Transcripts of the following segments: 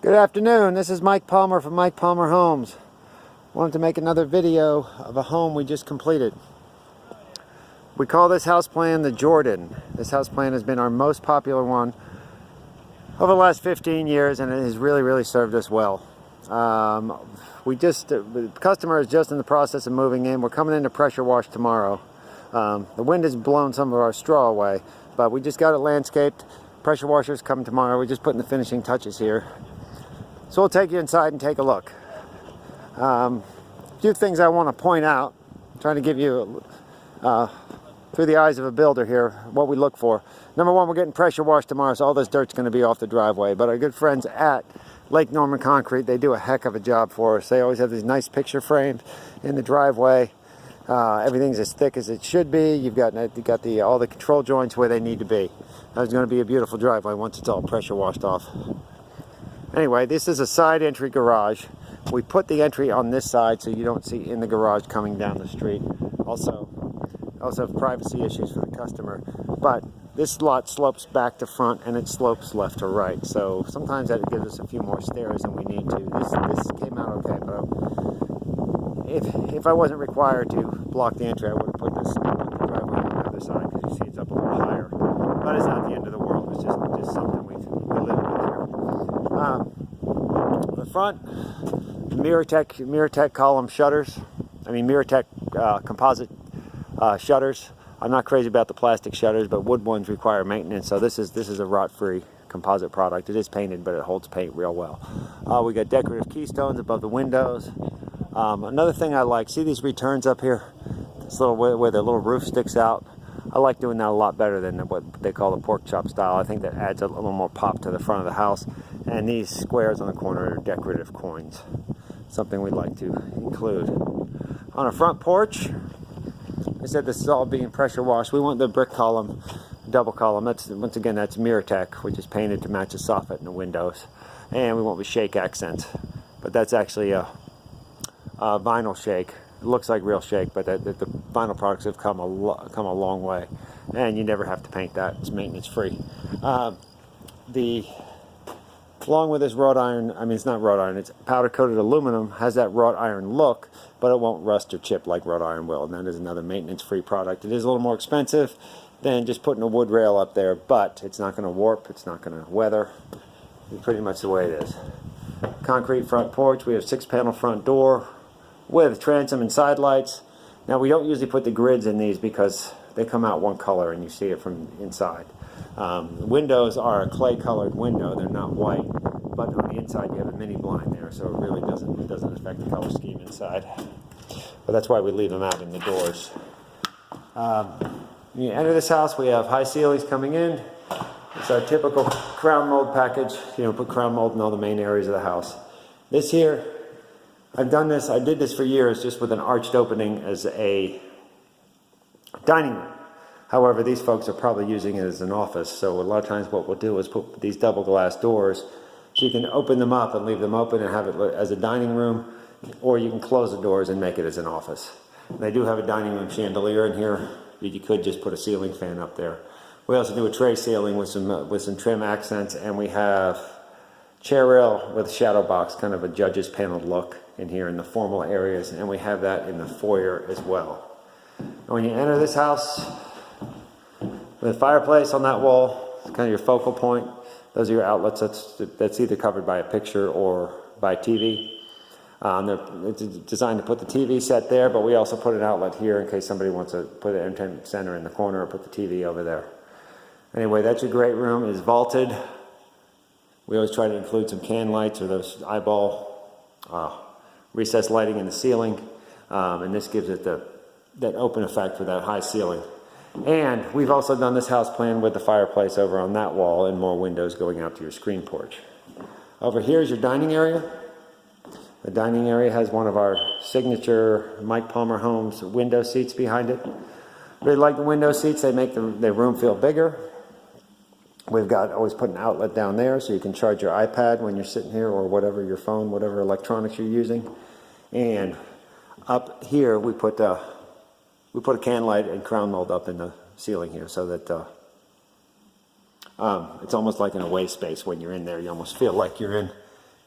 Good afternoon, this is Mike Palmer from Mike Palmer Homes. Wanted to make another video of a home we just completed. We call this house plan the Jordan. This house plan has been our most popular one over the last 15 years, and it has really served us well. The customer is just in the process of moving in. We're coming in to pressure wash tomorrow. The wind has blown some of our straw away, but we just got it landscaped. Pressure washer's coming tomorrow. We're just putting the finishing touches here. So we'll take you inside and take a look. A few things I want to point out, trying to give you, through the eyes of a builder here, what we look for. Number one, we're getting pressure washed tomorrow, so all this dirt's going to be off the driveway. But our good friends at Lake Norman Concrete, they do a heck of a job for us. They always have these nice picture frames in the driveway. Everything's as thick as it should be. You've got all the control joints where they need to be. That's going to be a beautiful driveway once it's all pressure washed off. Anyway, this is a side entry garage. We put the entry on this side so you don't see in the garage coming down the street. Also have privacy issues for the customer. But this lot slopes back to front and it slopes left to right. So sometimes that gives us a few more stairs than we need to. This came out okay, but if I wasn't required to block the entry, I would have put the driveway on the other side, because you see it's up a little higher. But it's not the end of the world. It's just something we live with here. The front, MirrorTech column shutters. MirrorTech composite shutters. I'm not crazy about the plastic shutters, but wood ones require maintenance. So this is a rot-free composite product. It is painted, but it holds paint real well. We got decorative keystones above the windows. Another thing I like, see these returns up here? This little where the little roof sticks out. I like doing that a lot better than what they call the pork chop style. I think that adds a little more pop to the front of the house. And these squares on the corner are decorative coins. Something we'd like to include. On our front porch, I said this is all being pressure washed. We want the brick column, double column. Once again, that's MirrorTech, which is painted to match the soffit in the windows. And we went with shake accents. But that's actually a vinyl shake. It looks like real shake, but the vinyl products have come a long way, and you never have to paint that. It's maintenance free. Along with this wrought iron, it's not wrought iron, it's powder coated aluminum, has that wrought iron look, but it won't rust or chip like wrought iron will, and that is another maintenance free product. It is a little more expensive than just putting a wood rail up there, but it's not going to warp, it's not going to weather. It's pretty much the way it is. Concrete front porch. We have 6-panel front door with transom and side lights. Now, we don't usually put the grids in these because they come out one color and you see it from inside. The windows are a clay colored window, they're not white, but on the inside you have a mini blind there, so it really doesn't affect the color scheme inside. But that's why we leave them out in the doors. When you enter this house, we have high ceilings coming in. It's our typical crown mold package. Put crown mold in all the main areas of the house. This here, I did this for years just with an arched opening as a dining room. However, these folks are probably using it as an office, so a lot of times what we'll do is put these double glass doors so you can open them up and leave them open and have it as a dining room, or you can close the doors and make it as an office. They do have a dining room chandelier in here. You could just put a ceiling fan up there. We also do a tray ceiling with some trim accents, and we have chair rail with a shadow box, kind of a judge's paneled look in here in the formal areas, and we have that in the foyer as well. And when you enter this house, with a fireplace on that wall, it's kind of your focal point. Those are your outlets. That's either covered by a picture or by TV. It's designed to put the TV set there, but we also put an outlet here in case somebody wants to put an entertainment center in the corner or put the TV over there. Anyway, that's your great room. It's vaulted. We always try to include some can lights or those eyeball recessed lighting in the ceiling, and this gives it that open effect for that high ceiling. And we've also done this house plan with the fireplace over on that wall and more windows going out to your screen porch. Over here is your dining area. The dining area has one of our signature Mike Palmer Homes window seats behind it. Really like the window seats. They make the room feel bigger. We've always put an outlet down there so you can charge your iPad when you're sitting here, or whatever, your phone, whatever electronics you're using. And up here we put a can light and crown mold up in the ceiling here, so that it's almost like an away space when you're in there. You almost feel like you're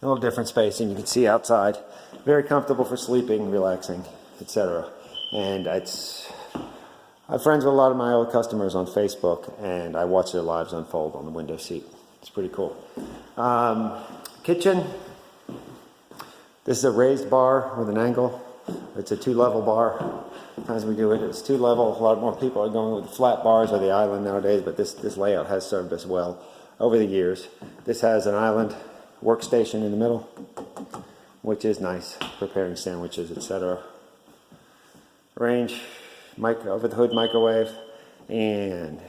A little different spacing. You can see outside. Very comfortable for sleeping, relaxing, etc. And I'm friends with a lot of my old customers on Facebook, and I watch their lives unfold on the window seat. It's pretty cool. Kitchen. This is a raised bar with an angle. It's a 2-level bar. Sometimes we do it, it's 2-level. A lot more people are going with flat bars or the island nowadays, but this layout has served us well over the years. This has an island workstation in the middle, which is nice, preparing sandwiches, etc. Range, over the hood microwave, and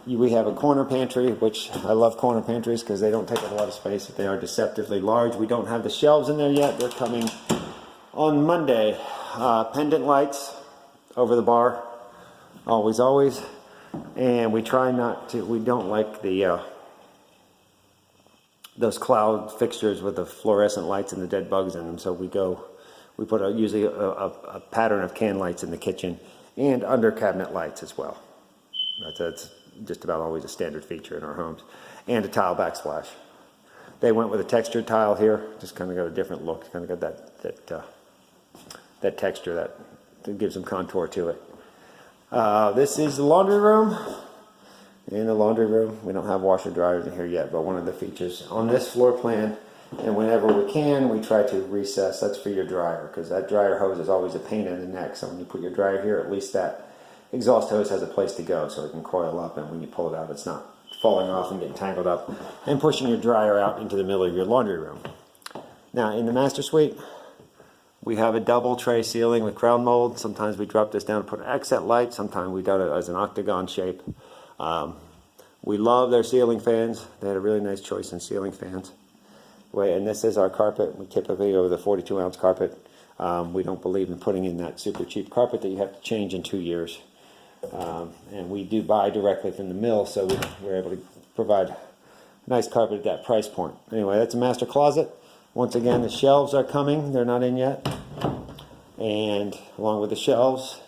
we have a corner pantry, which I love corner pantries because they don't take up a lot of space. They are deceptively large. We don't have the shelves in there yet. They're coming on Monday. Pendant lights over the bar, always. And we try not to, we don't like those cloud fixtures with the fluorescent lights and the dead bugs in them. So we put usually a pattern of can lights in the kitchen and under cabinet lights as well. That's just about always a standard feature in our homes. And a tile backsplash. They went with a textured tile here, just kind of got a different look, kind of got that texture that gives some contour to it. This is the laundry room. In the laundry room, we don't have washer dryers in here yet, but one of the features on this floor plan, and whenever we can, we try to recess. That's for your dryer, because that dryer hose is always a pain in the neck. So when you put your dryer here, at least that exhaust hose has a place to go so it can coil up, and when you pull it out, it's not falling off and getting tangled up and pushing your dryer out into the middle of your laundry room. Now, in the master suite, we have a double tray ceiling with crown mold. Sometimes we drop this down to put an accent light. Sometimes we done it as an octagon shape. We love their ceiling fans. They had a really nice choice in ceiling fans. And this is our carpet. We typically go with a 42-ounce carpet. We don't believe in putting in that super cheap carpet that you have to change in 2 years. And we do buy directly from the mill, so we're able to provide a nice carpet at that price point. Anyway, that's a master closet. Once again, the shelves are coming. They're not in yet. And along with the shelves,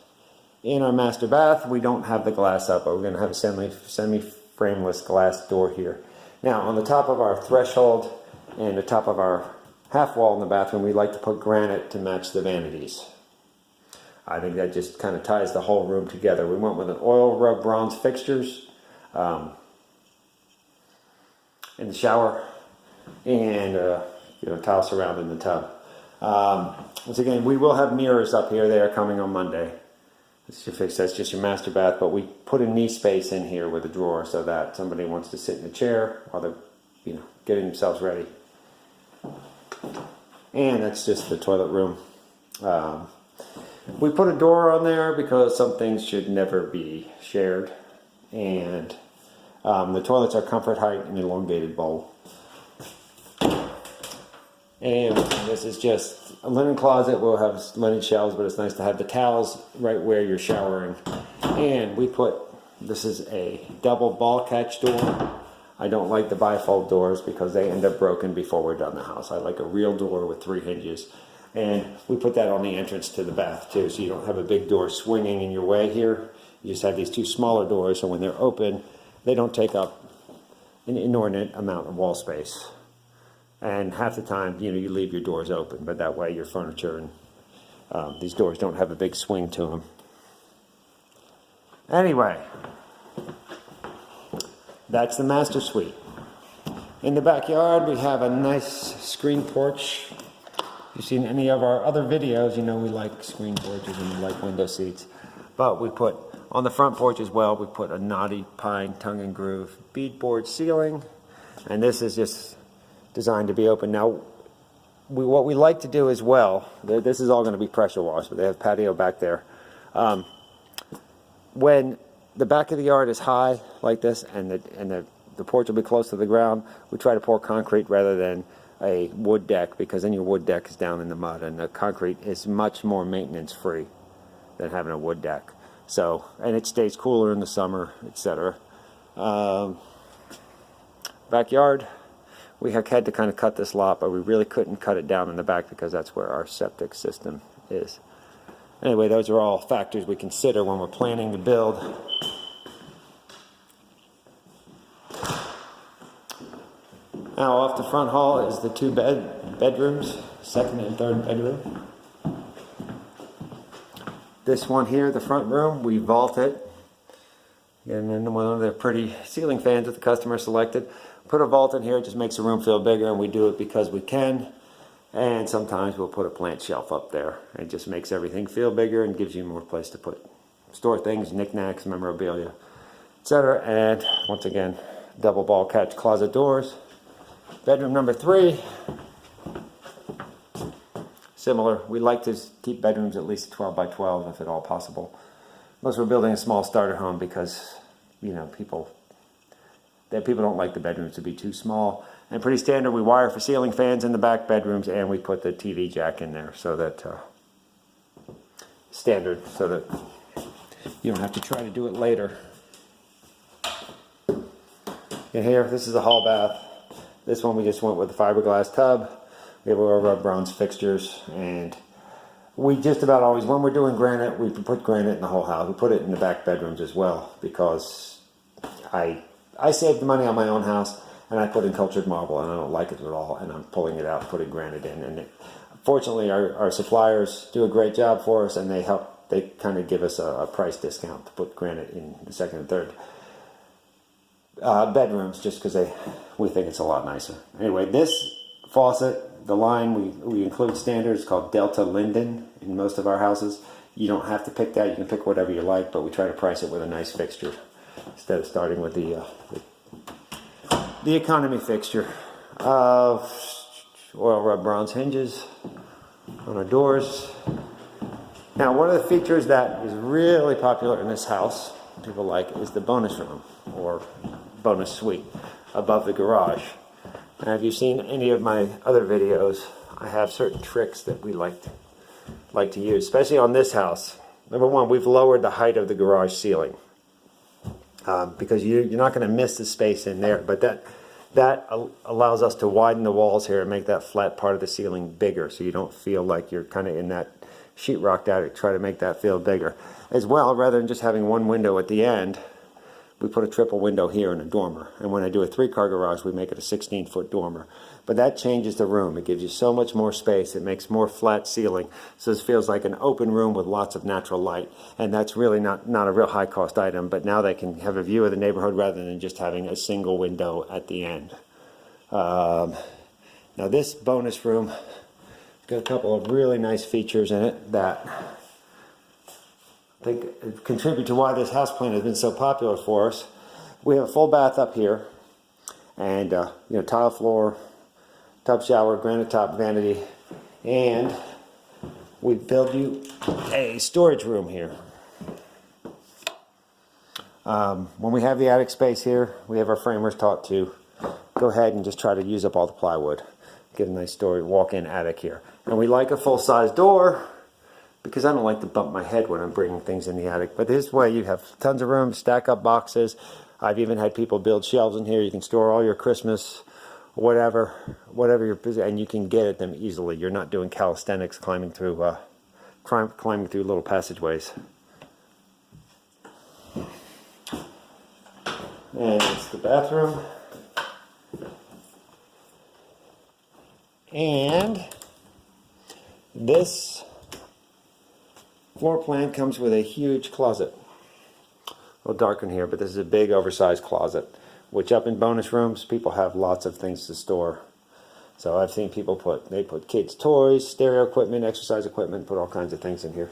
in our master bath, we don't have the glass up, but we're going to have a semi-frameless glass door here. Now, on the top of our threshold and the top of our half wall in the bathroom, we like to put granite to match the vanities. I think that just kind of ties the whole room together. We went with an oil rub bronze fixtures in the shower, and tile surrounding the tub. Once again, we will have mirrors up here. They are coming on Monday. That's just your master bath, but we put a knee space in here with a drawer so that somebody wants to sit in a chair while they're getting themselves ready. And that's just the toilet room. We put a door on there because some things should never be shared. And the toilets are comfort height and elongated bowl. And this is just a linen closet. We'll have linen shelves, but it's nice to have the towels right where you're showering. And this is a double ball catch door. I don't like the bifold doors because they end up broken before we're done the house. I like a real door with 3 hinges. And we put that on the entrance to the bath too, so you don't have a big door swinging in your way here. You just have these 2 smaller doors, so when they're open, they don't take up an inordinate amount of wall space. And half the time, you leave your doors open, but that way your furniture and these doors don't have a big swing to them. Anyway, that's the master suite. In the backyard, we have a nice screen porch. If you've seen any of our other videos, you know we like screen porches and we like window seats. But we put, on the front porch as well, we put a knotty pine tongue and groove beadboard ceiling. And this is just designed to be open. Now, what we like to do as well, this is all going to be pressure washed, but they have patio back there. When the back of the yard is high like this and the porch will be close to the ground, we try to pour concrete rather than a wood deck, because then your wood deck is down in the mud, and the concrete is much more maintenance free than having a wood deck. So, and it stays cooler in the summer, etc. Backyard, we had to kind of cut this lot, but we really couldn't cut it down in the back because that's where our septic system is. Anyway, those are all factors we consider when we're planning to build. Now off the front hall is the two bedrooms, second and third bedroom. This one here, the front room, we vault it. And then one of the pretty ceiling fans that the customer selected. Put a vault in here, it just makes the room feel bigger, and we do it because we can. And sometimes we'll put a plant shelf up there. It just makes everything feel bigger and gives you more place to store things, knickknacks, memorabilia, etc. And once again, double ball catch closet doors. Bedroom number 3. Similar. We like to keep bedrooms at least 12 by 12 if at all possible. Unless we're building a small starter home because, you know, people don't like the bedrooms to be too small. And pretty standard, we wire for ceiling fans in the back bedrooms, and we put the TV jack in there so that standard, so that you don't have to try to do it later. In here, this is a hall bath. This one we just went with the fiberglass tub. We have our bronze fixtures, and we just about always, when we're doing granite, we put granite in the whole house. We put it in the back bedrooms as well because I saved the money on my own house, and I put in cultured marble, and I don't like it at all, and I'm pulling it out, putting granite in. And fortunately, our suppliers do a great job for us, and they kind of give us a price discount to put granite in the second and third bedrooms, just because we think it's a lot nicer. Anyway, this faucet, the line we include standards called Delta Linden in most of our houses. You don't have to pick that, you can pick whatever you like, but we try to price it with a nice fixture instead of starting with the economy fixture. Oil rub bronze hinges on our doors. Now, one of the features that is really popular in this house, people like, is the bonus room or bonus suite above the garage. Now, if you've seen any of my other videos, I have certain tricks that we like to use, especially on this house. Number one, we've lowered the height of the garage ceiling because you're not going to miss the space in there, but that allows us to widen the walls here and make that flat part of the ceiling bigger, so you don't feel like you're kind of in that sheetrocked attic. Try to make that feel bigger. As well, rather than just having one window at the end, we put a triple window here in a dormer. And when I do a 3-car garage, we make it a 16-foot dormer. But that changes the room. It gives you so much more space. It makes more flat ceiling. So this feels like an open room with lots of natural light. And that's really not a real high-cost item. But now they can have a view of the neighborhood rather than just having a single window at the end. Now this bonus room has got a couple of really nice features in it that I think contribute to why this house plan has been so popular for us. We have a full bath up here, and tile floor, tub shower, granite top vanity, and we build you a storage room here. When we have the attic space here, we have our framers taught to go ahead and just try to use up all the plywood. Get a nice storage walk-in attic here. And we like a full-size door, because I don't like to bump my head when I'm bringing things in the attic. But this way you have tons of room, stack up boxes. I've even had people build shelves in here. You can store all your Christmas, whatever you're busy, and you can get at them easily. You're not doing calisthenics climbing through little passageways. And it's the bathroom. And this floor plan comes with a huge closet. A little dark in here, but this is a big oversized closet, which up in bonus rooms, people have lots of things to store. So I've seen people put kids' toys, stereo equipment, exercise equipment, put all kinds of things in here.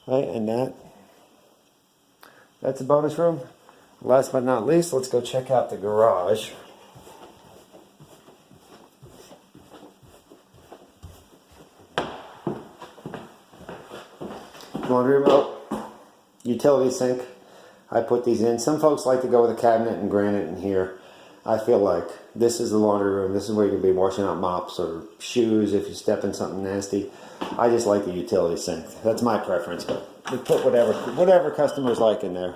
Right, and that's a bonus room. Last but not least, let's go check out the garage. Laundry remote, utility sink. I put these in. Some folks like to go with a cabinet and granite in here. I feel like this is the laundry room. This is where you can be washing out mops or shoes if you step in something nasty. I just like the utility sink. That's my preference, but we put whatever customers like in there.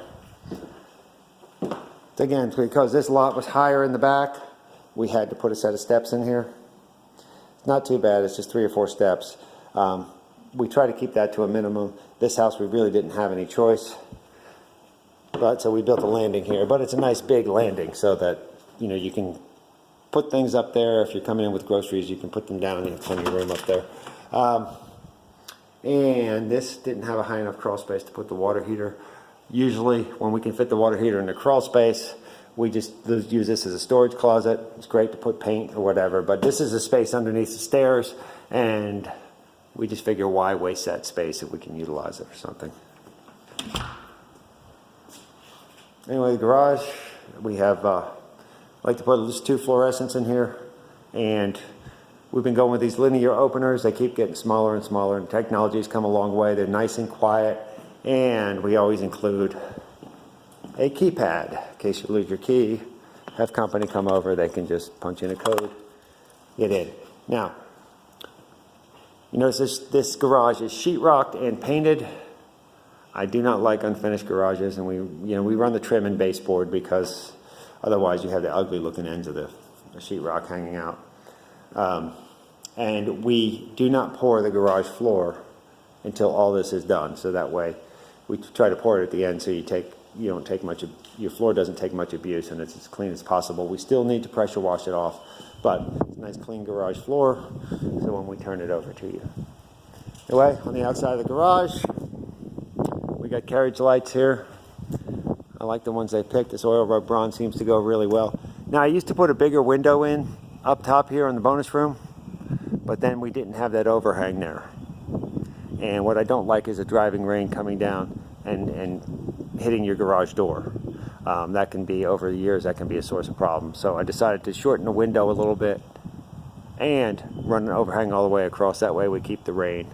Again, because this lot was higher in the back, we had to put a set of steps in here. Not too bad. It's just 3 or 4 steps. We try to keep that to a minimum. This house, we really didn't have any choice. But so we built a landing here, but it's a nice big landing so that, you know, you can put things up there. If you're coming in with groceries, you can put them down. You have plenty of room up there. And this didn't have a high enough crawl space to put the water heater. Usually when we can fit the water heater in the crawl space, we just use this as a storage closet. It's great to put paint or whatever, but this is a space underneath the stairs, and we just figure why waste that space if we can utilize it for something. Anyway, the garage, we have, like to put just 2 fluorescents in here, and we've been going with these linear openers. They keep getting smaller and smaller, and technology's come a long way. They're nice and quiet, and we always include a keypad in case you lose your key. Have company come over, they can just punch in a code, get in. Now, you notice this garage is sheetrocked and painted. I do not like unfinished garages, and we run the trim and baseboard because otherwise you have the ugly looking ends of the sheetrock hanging out. And we do not pour the garage floor until all this is done, so that way we try to pour it at the end so you don't take much, your floor doesn't take much abuse, and it's as clean as possible. We still need to pressure wash it off, but it's a nice clean garage floor, so when we turn it over to you. Anyway, on the outside of the garage, we got carriage lights here. I like the ones they picked. This oil rub bronze seems to go really well. Now, I used to put a bigger window in up top here in the bonus room, but then we didn't have that overhang there. And what I don't like is a driving rain coming down and hitting your garage door. That can be, over the years, that can be a source of problems. So I decided to shorten the window a little bit and run an overhang all the way across. That way we keep the rain,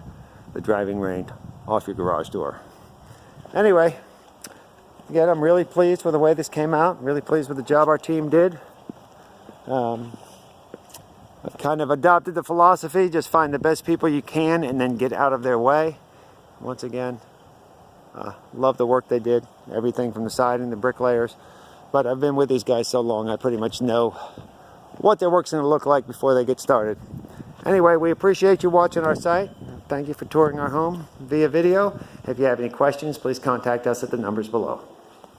the driving rain, off your garage door. Anyway, again, I'm really pleased with the way this came out. I'm really pleased with the job our team did. I've kind of adopted the philosophy, just find the best people you can and then get out of their way. Once again, love the work they did, everything from the siding, the bricklayers. But I've been with these guys so long, I pretty much know what their work's going to look like before they get started. Anyway, we appreciate you watching our site. Thank you for touring our home via video. If you have any questions, please contact us at the numbers below.